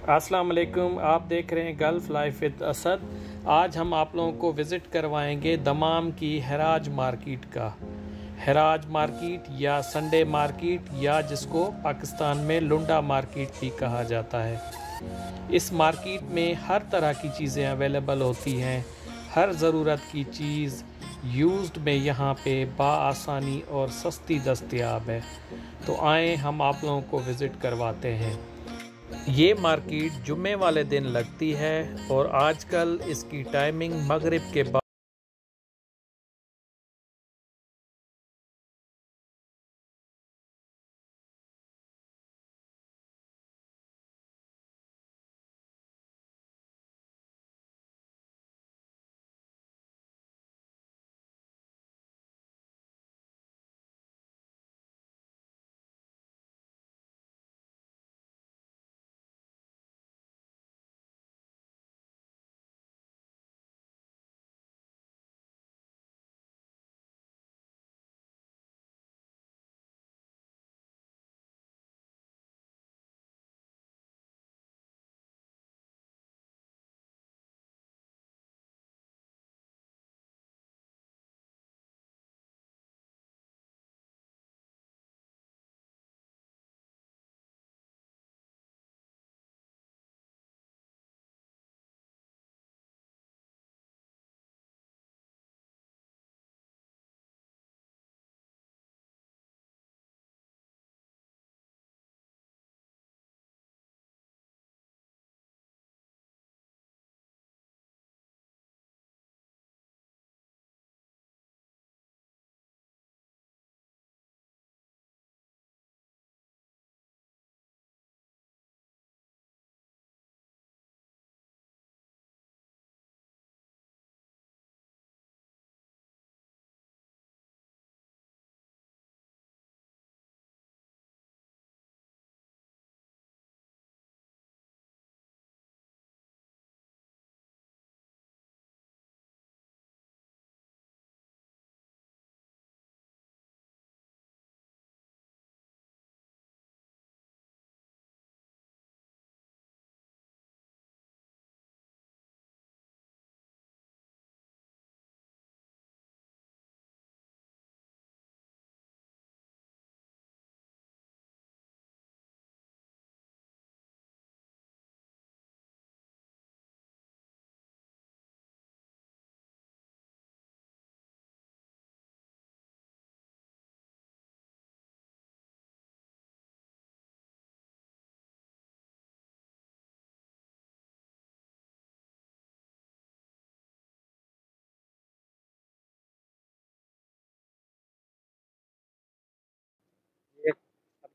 अस्सलाम वालेकुम। आप देख रहे हैं गल्फ़ लाइफ विद असद। आज हम आप लोगों को विज़िट करवाएंगे दमाम की हराज मार्केट का। हराज मार्केट या संडे मार्केट या जिसको पाकिस्तान में लुंडा मार्केट भी कहा जाता है। इस मार्केट में हर तरह की चीज़ें अवेलेबल होती हैं। हर ज़रूरत की चीज़ यूज्ड में यहाँ पे बाआसानी और सस्ती दस्तयाब है। तो आएँ हम आप लोगों को विज़िट करवाते हैं। ये मार्केट जुम्मे वाले दिन लगती है और आजकल इसकी टाइमिंग मगरिब के बाद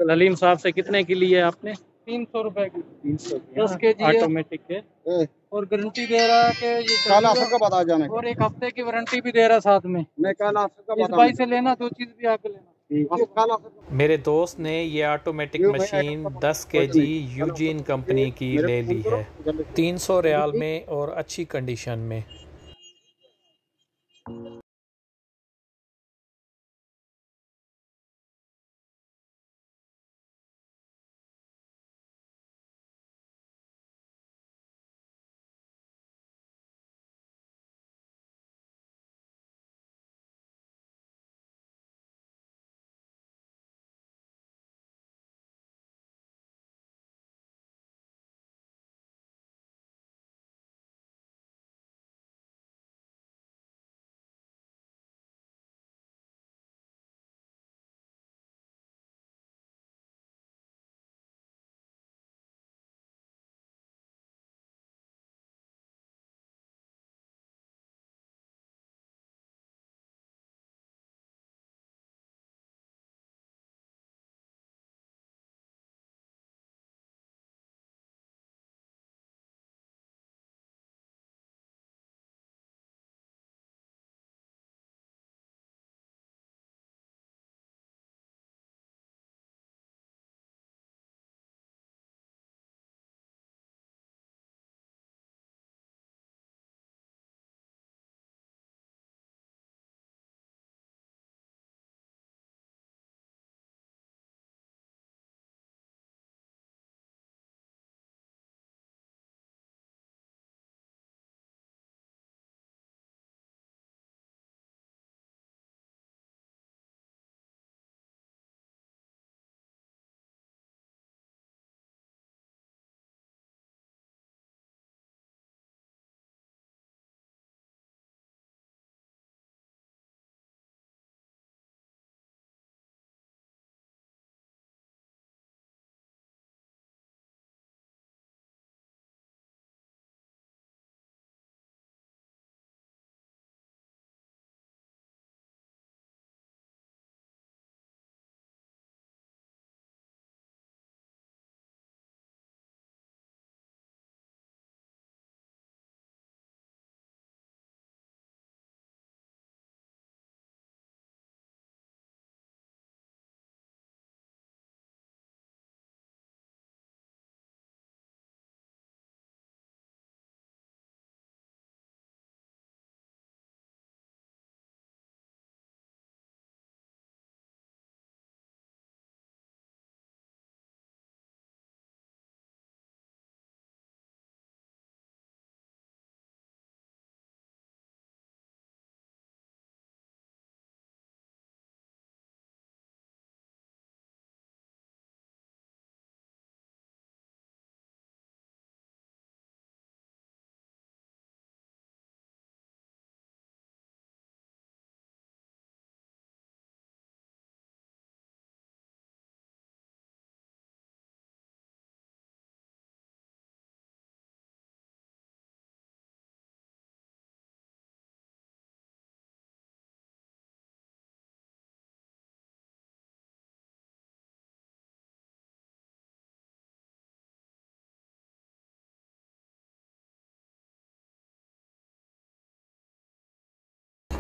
अब्दुल हलीम साहब से कितने की ली है आपने? 300 रुपए की। 300 की 10 के जी है ऑटोमेटिक के। और गारंटी दे रहा है कि ये कल असर का बता जाने और 1 हफ्ते की वारंटी भी दे रहा है साथ में। मैं कल असर का इस भाई से लेना 2 चीज भी आके लेना। मेरे दोस्त ने ये automatic machine 10 KG Eugene company की ले ली है 300 रियाल में और अच्छी कंडीशन में।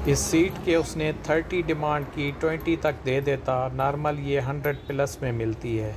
इस सीट के उसने 30 डिमांड की, 20 तक दे देता। नॉर्मल ये 100 प्लस में मिलती है।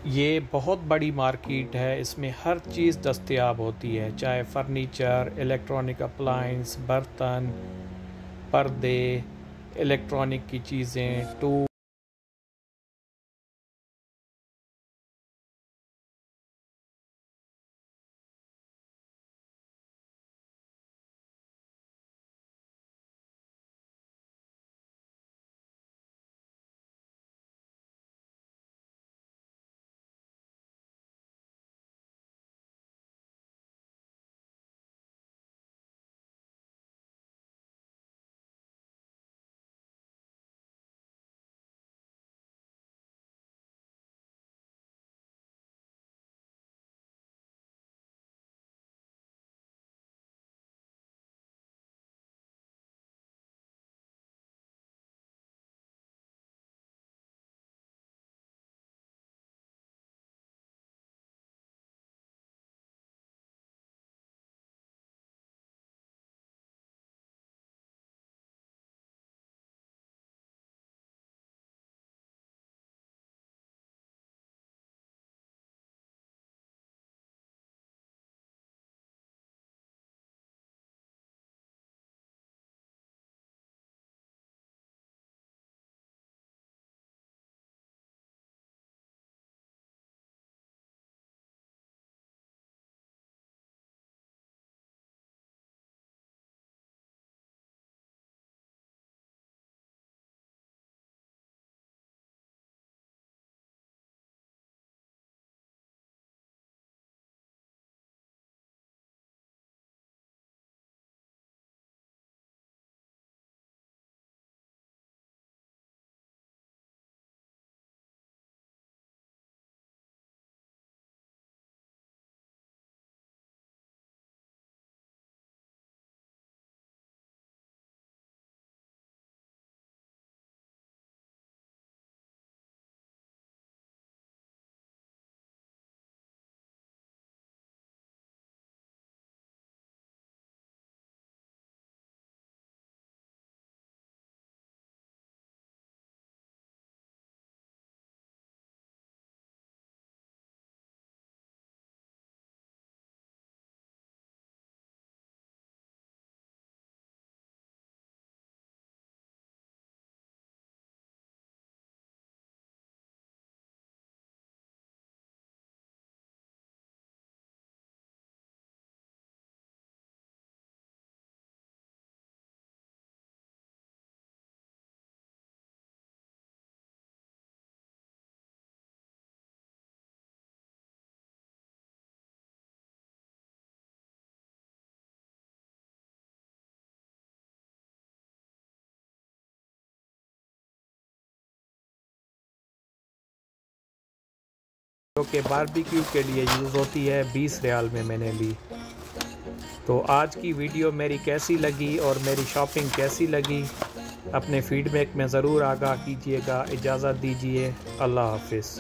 ये बहुत बड़ी मार्केट है। इसमें हर चीज़ दस्तयाब होती है, चाहे फर्नीचर, इलेक्ट्रॉनिक अप्लायंस, बर्तन, पर्दे, इलेक्ट्रॉनिक की चीज़ें, टूल। जो कि बारबेक्यू के लिए यूज़ होती है, 20 रियाल में मैंने ली। तो आज की वीडियो मेरी कैसी लगी और मेरी शॉपिंग कैसी लगी, अपने फीडबैक में ज़रूर आगाह कीजिएगा। इजाज़त दीजिए, अल्लाह हाफिज़।